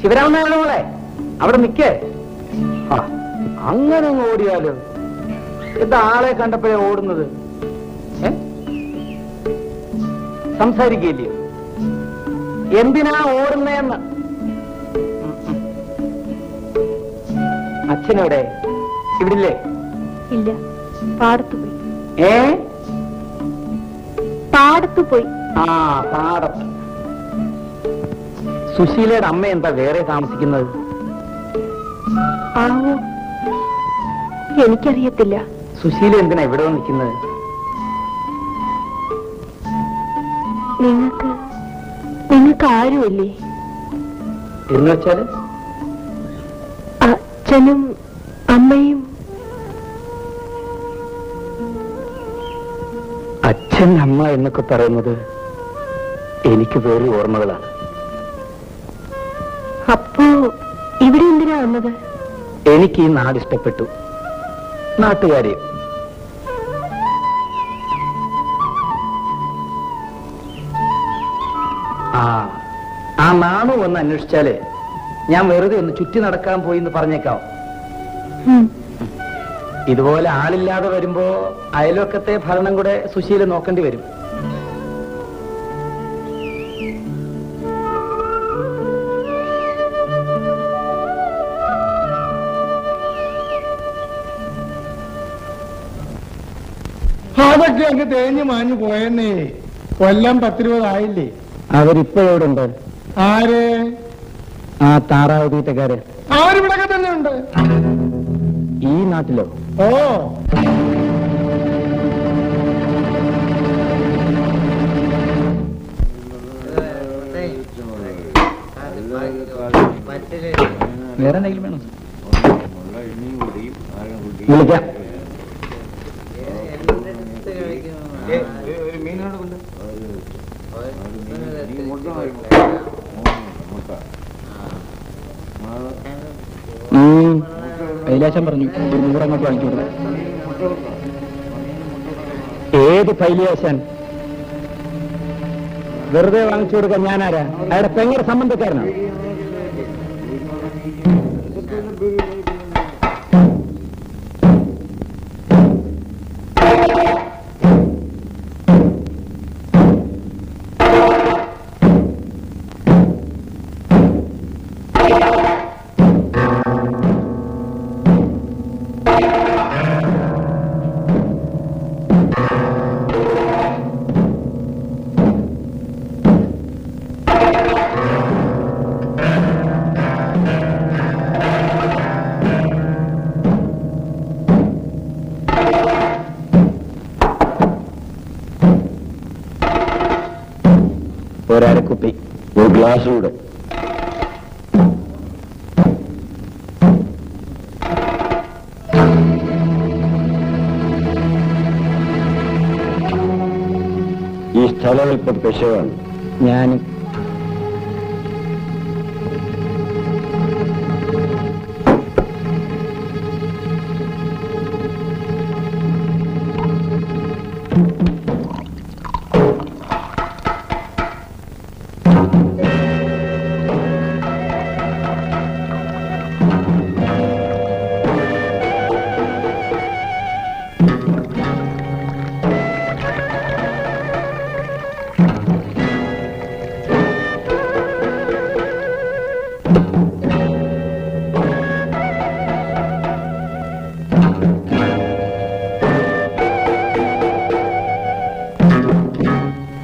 ശിവരാമനാളെ അവിടെ നിക്കേ. അങ്ങനെ ഓടിയാലോ? എന്താ ആളെ കണ്ടപ്പോഴേ ഓടുന്നത്? സംസാരിക്കില്ലയോ? എന്തിനാ ഓടുന്നേന്ന്? അച്ഛനെവിടെ? ഇവിടില്ലേ? ഇല്ല, പാടത്തു പോയി. പാടത്തു പോയി. പാടത്ത്. സുശീലയുടെ അമ്മ എന്താ വേറെ താമസിക്കുന്നത്? ആവോ, എനിക്കറിയത്തില്ല. സുശീല എന്തിനാ ഇവിടെ നിൽക്കുന്നത്? നിങ്ങൾക്ക് ആരുമില്ലേ എന്ന് വെച്ചാല്? അച്ഛനും അമ്മയും. അച്ഛൻ അമ്മ എന്നൊക്കെ പറയുന്നത് എനിക്ക് വേറെ ഓർമ്മകളാണ്. അപ്പോ ഇവിടെ എന്തിനാ വന്നത്? എനിക്ക് ഈ നാട് ഇഷ്ടപ്പെട്ടു, നാട്ടുകാരെയും. ആ നാണു ഒന്ന് അന്വേഷിച്ചാല് ഞാൻ വെറുതെ ഒന്ന് ചുറ്റി നടക്കാൻ പോയി എന്ന് പറഞ്ഞേക്കാം. ഇതുപോലെ ആളില്ലാതെ വരുമ്പോ അയൽവക്കത്തെ ഭരണം കൂടെ സുശീല നോക്കേണ്ടി വരും. അതൊക്കെ അങ്ങ് തേഞ്ഞു മാഞ്ഞു പോയെന്നേ. കൊല്ലം 10-20 ആയില്ലേ? അവരിപ്പോഴുണ്ട്. ആര്? ആ താറാവ് തീറ്റക്കാര്. അവരിവിടൊക്കെ തന്നെ ഉണ്ട്. ഈ നാട്ടിലോ? ഓ, വേറെ എന്തെങ്കിലും വേണം? വിളിക്കാം. കൈലാശം പറഞ്ഞു ഒരു 100 അങ്ങോട്ട് വാങ്ങിച്ചു കൊടുക്കാം. ഏത് കൈലാശൻ? വെറുതെ വാങ്ങിച്ചു കൊടുക്കാൻ ഞാനാരാ? അയാളുടെ പെങ്ങടെ സംബന്ധക്കാരനാണ്. ഒരരക്കുപ്പി, ഒരു ഗ്ലാസ് കൂടെ. ഈ സ്ഥലം ഇപ്പം പെശവാണ്. ഞാനും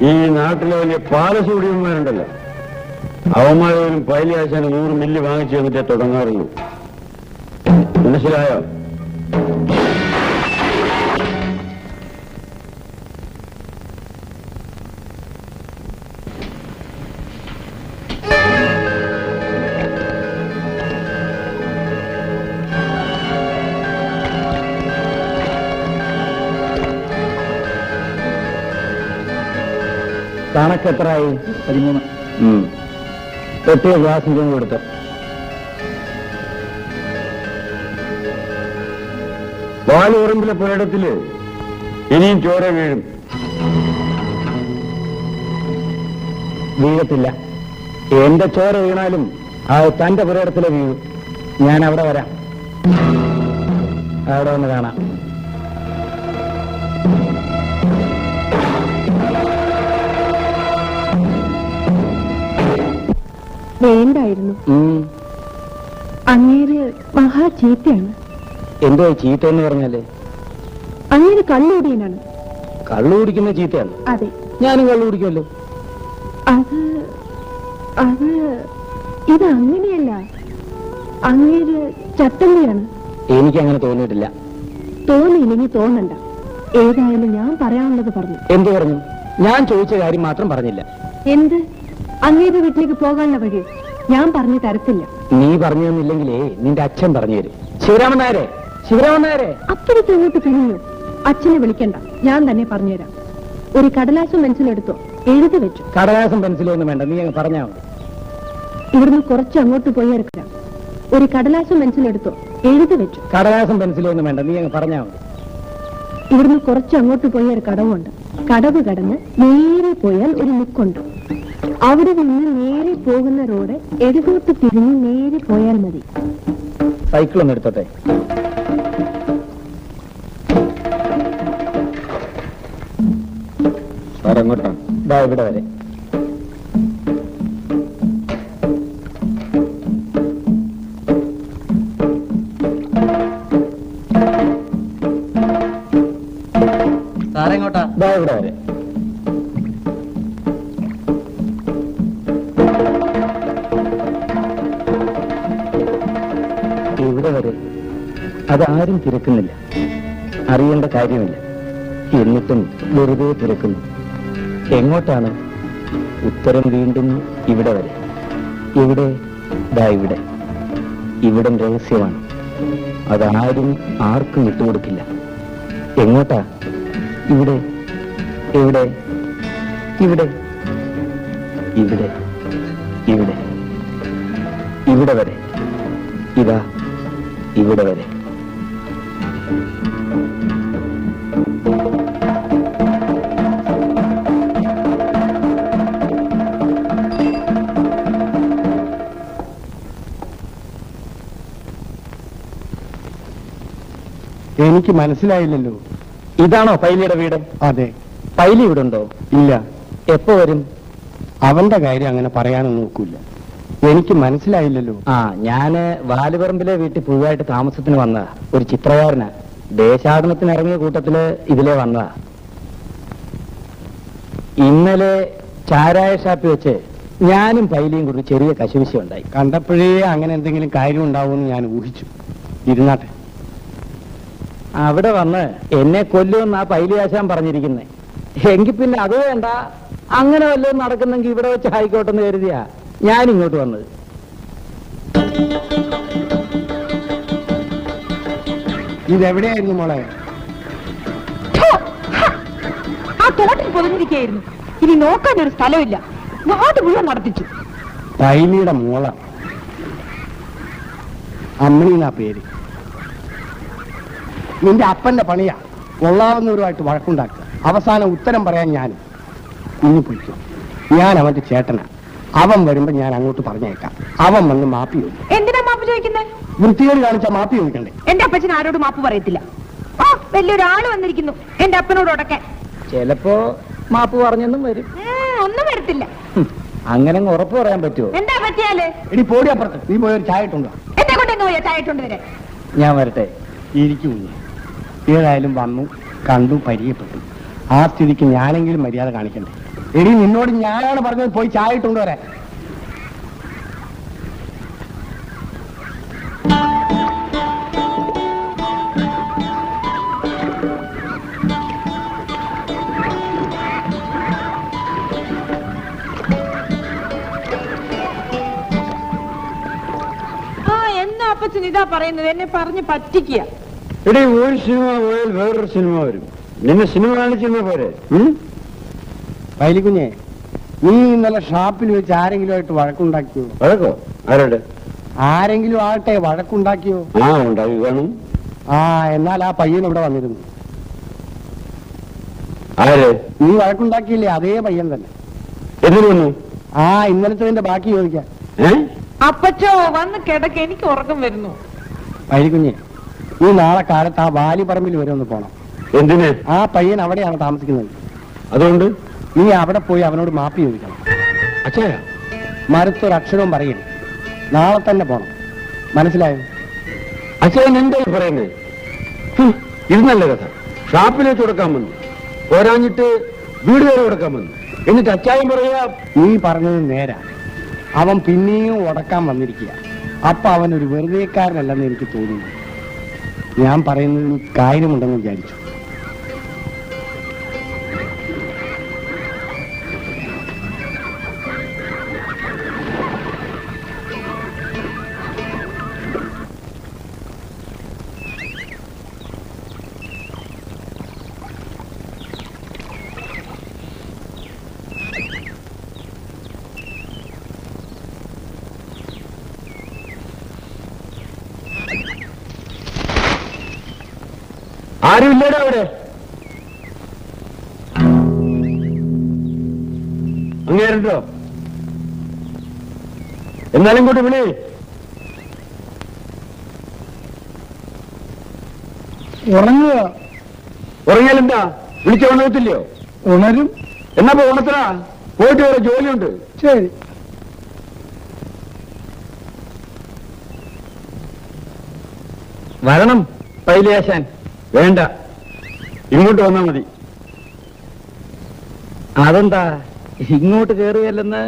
ഈ നാട്ടിലെ വലിയ പാലസൂടിയന്മാരുണ്ടല്ലോ, അവന്മാരും പൈലിയാശാന് 100 മില്ലി വാങ്ങിച്ചു തന്നിട്ടേ തുടങ്ങാറുള്ളൂ. മനസ്സിലായോ? കണക്കെത്രയായി? 13. പെട്ടിയ ഗ്ലാസിന്റെ കൊടുത്ത്. വാലുറമ്പിലെ പുരയിടത്തില് ഇനിയും ചോര വീഴും. വീഴത്തില്ല. എന്റെ ചോര വീണാലും അത് തന്റെ പുരയിടത്തിലെ വീഴും. ഞാൻ അവിടെ വരാം. അവിടെ ഒന്ന് കാണാം. വേണ്ടായിരുന്നു. അങ്ങേര് മഹാ ചീത്തയാണ്. എന്തോ ചീത്ത എന്ന് പറഞ്ഞാല്? അങ്ങേര് കള്ളുകൂടിയനാണ്. കള്ളു കുടിക്കുന്ന ചീത്തയാണ്? അതെ. ഞാനും കള്ളു കുടിക്കുമല്ലോ. അത് അത് ഇത് അങ്ങനെയല്ല. അങ്ങേര് ചട്ടമ്പിയാണ്. എനിക്കങ്ങനെ തോന്നിയിട്ടില്ല. തോന്നിയില്ലെങ്കിൽ തോന്നണ്ട. ഏതായാലും ഞാൻ പറയാനുള്ളത് പറഞ്ഞു. എന്ത് പറഞ്ഞു? ഞാൻ ചോദിച്ച കാര്യം മാത്രം പറഞ്ഞില്ല. എന്ത്? അങ്ങേരുടെ വീട്ടിലേക്ക് പോകാനുള്ള വഴി ഞാൻ പറഞ്ഞു തരത്തില്ല. നീ പറഞ്ഞു തന്നില്ലെങ്കിലേ നിന്റെ അച്ഛൻ പറഞ്ഞു തരും. ശിവരാമൻ നായരെ, ശിവരാമൻ നായരെ. അപ്പുറത്ത് ഇങ്ങോട്ട് പിരിഞ്ഞു. അച്ഛനെ വിളിക്കണ്ട, ഞാൻ തന്നെ പറഞ്ഞുതരാം. ഒരു കടലാസും പെൻസിലെടുത്തോ, എഴുതി വെച്ചു. കടലാസും പെൻസിലും ഒന്നും വേണ്ട, നീ അങ്ങ് പറഞ്ഞാ മതി. ഇവിടുന്ന് കുറച്ച് അങ്ങോട്ട് പോയി എടുക്കാം. ഒരു കടലാസും പെൻസിലെടുത്തോ, എഴുതി വെച്ചു. കടലാസും പെൻസിലും ഒന്നും വേണ്ട, നീ അങ്ങ് പറഞ്ഞാ മതി. ഇവിടുന്ന് കുറച്ച് അങ്ങോട്ട് പോയി ഒരു കടവുണ്ട്. കടവ് കടന്ന് നേരെ പോയാൽ ഒരു മുക്കുണ്ട്. അവിടെ നിന്ന് നേരെ പോകുന്ന റോഡ് എഴുതോട്ട് തിരിഞ്ഞ് നേരെ പോയാൽ മതി. സൈക്കിളൊന്നും എടുത്തോട്ടെ. സാർ എങ്ങോട്ടാണ്? ഇതാ ഇവിടെ വരെ. സാറെങ്ങോട്ടാ? ഇതാ ഇവിടെ വരെ. ഇവിടെ വരെ. അതാരും തിരക്കുന്നില്ല, അറിയേണ്ട കാര്യമില്ല. എന്നിട്ടും വെറുതെ തിരക്കുന്നു. എങ്ങോട്ടാണ്? ഉത്തരം വീണ്ടും ഇവിടെ വരെ. ഇവിടെ, ദാ ഇവിടെ. ഇവിടം രഹസ്യമാണ്. അതാരും ആർക്കും വിട്ടുകൊടുക്കില്ല. എങ്ങോട്ടാ? ഇവിടെ, എവിടെ? ഇവിടെ, ഇവിടെ, ഇവിടെ, ഇവിടെ വരെ. ഇതാ ഇവിടെ വരെ. എനിക്ക് മനസ്സിലായില്ലല്ലോ. ഇതാണോ പൈലിയുടെ വീട്? അതെ. പൈലി ഇവിടെ ഉണ്ടോ? ഇല്ല. എപ്പോ വരും? അവന്റെ കാര്യം അങ്ങനെ പറയാനൊന്നും നോക്കൂല. എനിക്ക് മനസ്സിലായില്ലല്ലോ. ഞാന് വാലുപറമ്പിലെ വീട്ടിൽ പുതുതായിട്ട് താമസത്തിന് വന്നതാ. ഒരു ചിത്രകാരനാ. ദേശാടനത്തിന് ഇറങ്ങിയ കൂട്ടത്തില് ഇതിലെ വന്നതാ. ഇന്നലെ ചാരായ ഷാപ്പിൽ വെച്ച് ഞാനും പൈലിയും കൂടി ചെറിയ കശുവിശ ഉണ്ടായി. കണ്ടപ്പോഴേ അങ്ങനെ എന്തെങ്കിലും കാര്യം ഉണ്ടാവുമെന്ന് ഞാൻ ഊഹിച്ചു. ഇരുന്നാട്ടെ. അവിടെ വന്ന് എന്നെ കൊല്ലുമെന്നാ പൈലി ആശാൻ പറഞ്ഞിരിക്കുന്നേ. എങ്കിൽ പിന്നെ അത് വേണ്ട, അങ്ങനെ വല്ലതും നടക്കുന്നെങ്കിൽ ഇവിടെ വെച്ച് ആയിക്കോട്ടെന്ന് കരുതിയാ ഞാൻ ഇങ്ങോട്ട് വന്നത്. ഇതെവിടെയായിരുന്നു മോളെ? ആ തോട്ടിൽ പൊതിഞ്ഞിരിക്കുകയായിരുന്നു. ഇനി നോക്കാൻ ഒരു സ്ഥലമില്ല. നാട് മുഴുവൻ നടത്തിച്ചു. പൈലിയുടെ മോള. അമ്മണി എന്നാ പേര്. നിന്റെ അപ്പന്റെ പണിയാ കൊള്ളാവുന്നവരുമായിട്ട് വഴക്കുണ്ടാക്കുക. അവസാനം ഉത്തരം പറയാൻ ഞാനും. ഇനി പൊയ്ക്കും. ഞാൻ അവന്റെ ചേട്ടനാ. അവൻ വരുമ്പോ ഞാൻ അങ്ങോട്ട് പറഞ്ഞേക്കാം. അവൻ വന്ന് മാപ്പി ചോദിക്കും. എന്തിനാ മാപ്പ് ചോദിക്കുന്നത്? വൃത്തികേട് കാണിച്ച മാപ്പി ചോദിക്കണ്ടേ? എന്റെ അപ്പച്ചൻ ആരോട് മാപ്പ് പറയത്തില്ല. ആ വലിയൊരാള് വന്നിരിക്കുന്നു എന്റെ അപ്പനോട് ഉടക്കാൻ. ചിലപ്പോ മാപ്പ് പറഞ്ഞെന്നും വരും. ഒന്നും വരത്തില്ല. അങ്ങനെ ഉറപ്പ് പറയാൻ പറ്റുമോ? എന്താ പറ്റിയാല്? എടി പോടി അപ്പുറത്ത്. നീ പോയൊരു ചായ ഇട്ടുണ്ടോ? എന്നെ കൊണ്ട് എങ്ങ് പോയാ ചായ ഇട്ടോണ്ട് വരെ? ഞാൻ വരട്ടെ. ഇരിക്കുന്നു. ഏതായാലും വന്നു, കണ്ടു, പരിചയപ്പെട്ടു. ആ സ്ഥിതിക്ക് ഞാനെങ്കിലും മര്യാദ കാണിക്കണ്ടേ? എടി നിന്നോട് ഞാനാണ് പറഞ്ഞത് പോയി ചായ ഇട്ടുകൊണ്ട് വരാൻ. എന്നാ അപ്പച്ചൻ ഇതാ പറയുന്നത്? എന്നെ പറഞ്ഞ് പറ്റിക്കുക. എടീ, ഒരു സിനിമ പോയാൽ വേറൊരു സിനിമ വരും. നിന്നെ സിനിമ കാണിച്ചിരുന്ന പോരെ? വൈലിക്കുഞ്ഞെ, നീ ഇന്നലെ ഷാപ്പിൽ വെച്ച് ആരെങ്കിലും ആയിട്ട് വഴക്കുണ്ടാക്കിയോ? വഴക്കോ? ആരോട്? ആരെങ്കിലും ആകട്ടെ വഴക്കുണ്ടാക്കിയോ? ഉണ്ടാക്കി കാണും. എന്നാൽ ആ പയ്യൻ ഇവിടെ വന്നിരുന്നു. ആര്? നീ വഴക്കുണ്ടാക്കിയില്ലേ അതേ പയ്യൻ തന്നെ. എന്തിനു വന്നു? ഇന്നലത്തെ ബാക്കി ചോദിക്കാൻ. അപ്പച്ചോ വന്ന് കിടക്ക്, എനിക്ക് ഉറക്കം വരുന്നു. വഴികുഞ്ഞെ, നീ നാളെ കാലത്ത് ആ വാലിപ്പറമ്പിൽ വരെ ഒന്ന് പോണം. എന്തിന്? ആ പയ്യൻ അവിടെയാണ് താമസിക്കുന്നത്. അതുകൊണ്ട് നീ അവിടെ പോയി അവനോട് മാപ്പി ചോദിക്കണം. അച്ഛാ, മറുത്തൊരക്ഷരവും പറയരുത്. നാളെ തന്നെ പോണം. മനസ്സിലായോ? അച്ഛൻ എന്താ പറയുന്നത്? ഇത് നല്ല കഥ. ഷാപ്പിലേക്ക് കൊടുക്കാൻ വന്നു, പോരാഞ്ഞിട്ട് വീട് വരെ കൊടുക്കാൻ വന്നു, എന്നിട്ട് അച്ചായം പറയാ. നീ പറഞ്ഞത് നേരാ. അവൻ പിന്നെയും ഉടക്കാൻ വന്നിരിക്കുക. അപ്പൊ അവനൊരു വെറുതെക്കാരനല്ലെന്ന് എനിക്ക് തോന്നുന്നു. ഞാൻ പറയുന്നതിന് കാര്യമുണ്ടെന്ന് വിചാരിച്ചു. ആരുമില്ലേടാ അവിടെ? അങ്ങേരുണ്ടോ? എന്നാലും കൂട്ടി വിളി. ഉറങ്ങുക. ഉറങ്ങിയാലെന്താ? വിളിച്ച ഉണർത്തില്ലയോ? ഉണരും. എന്നാ ഉണർത്തണ, പോയിട്ട് വേറെ ജോലിയുണ്ട്. ശരി. വരണം പൈലിയാശാൻ. വേണ്ട, ഇങ്ങോട്ട് വന്നാ മതി. അതെന്താ ഇങ്ങോട്ട് കയറുകയല്ലെന്ന്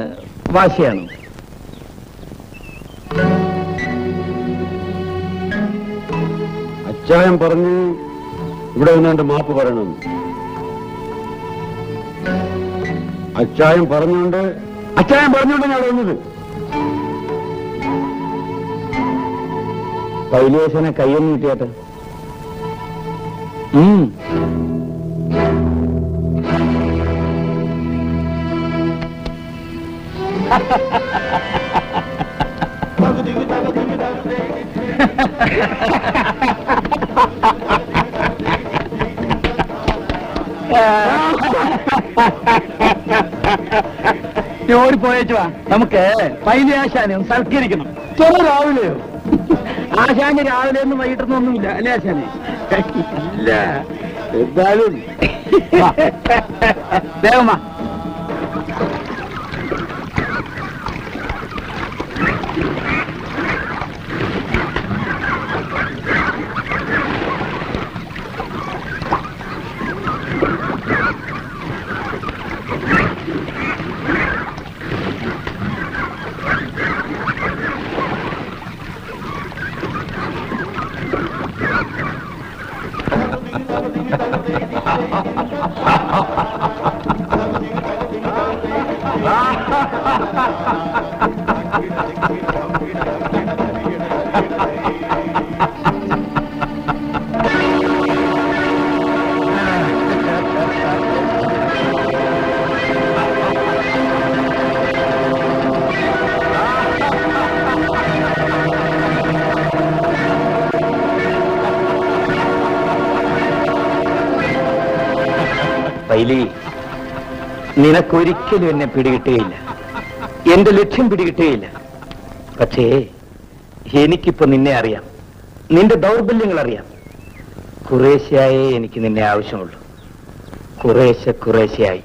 വാശിയാണ്? അച്ചായം പറഞ്ഞു ഇവിടെ വന്നാണ്ട് മാപ്പ് പറയണം. അച്ചായം പറഞ്ഞുകൊണ്ട് ഞാൻ വന്നത്. പൈലിയാശാനെ കയ്യൊന്നും കിട്ടിയാട്ടെ. ഓടിപ്പോയേച്ചുവാ. നമുക്ക് പൈലിയാശാനെ സൽക്കരിക്കണം. രാവിലെയോ? ആശാന് രാവിലെ ഒന്നും വൈകിട്ടൊന്നുമില്ല അല്ലേ ആശാനെ? ഇല്ല, എന്തായാലും ദേവമ്മ. പൈലി, നിനക്കൊരിക്കലും എന്നെ പിടികിട്ടുകയില്ല, എന്റെ ലക്ഷ്യം പിടികിട്ടുകയില്ല. പക്ഷേ എനിക്കിപ്പോ നിന്നെ അറിയാം, നിന്റെ ദൗർബല്യങ്ങൾ അറിയാം. കുറേശ്ശെയായേ എനിക്ക് നിന്നെ ആവശ്യമുള്ളൂ, കുറേശ്ശെയായി.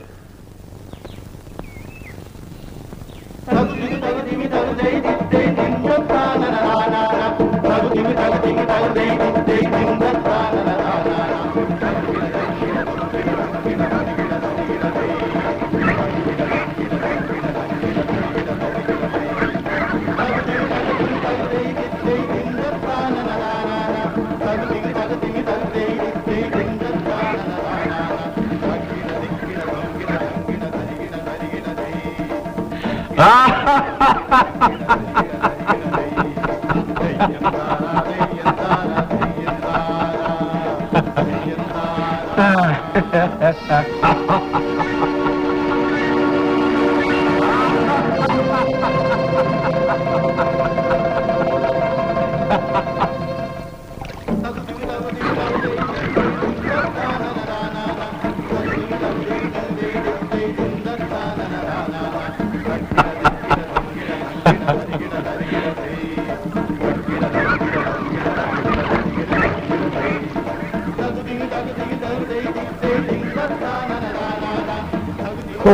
ഓ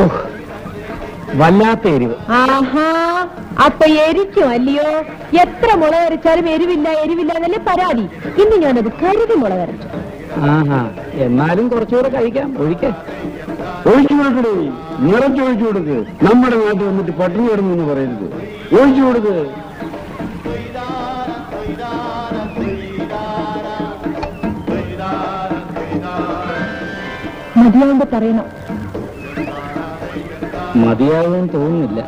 വല്ലാത്ത എരിവ്. ആഹാ, അപ്പൊ എരിക്കും അല്ലയോ? എത്ര മുളകരച്ചാലും എരിവില്ല എരിവില്ല എന്നല്ലേ പരാതി. ഇന്ന് ഞാനത് കരുതി മുളകരച്ചു. ആഹാ, എന്നാലും കുറച്ചുകൂടെ കഴിക്കാം. ഒഴിക്കേ, ഒഴിച്ചു കൊടുക്കണേ, നിറച്ചൊഴിച്ചു കൊടുക്ക്. നമ്മുടെ നാട്ടിൽ വന്നിട്ട് പട്ടിണി കിടന്നു പറയരുത്. ഒഴിച്ചു കൊടുക്ക്. മതിയാവുമ്പോ പറയണം. മതിയാകുമെന്ന് തോന്നുന്നില്ല.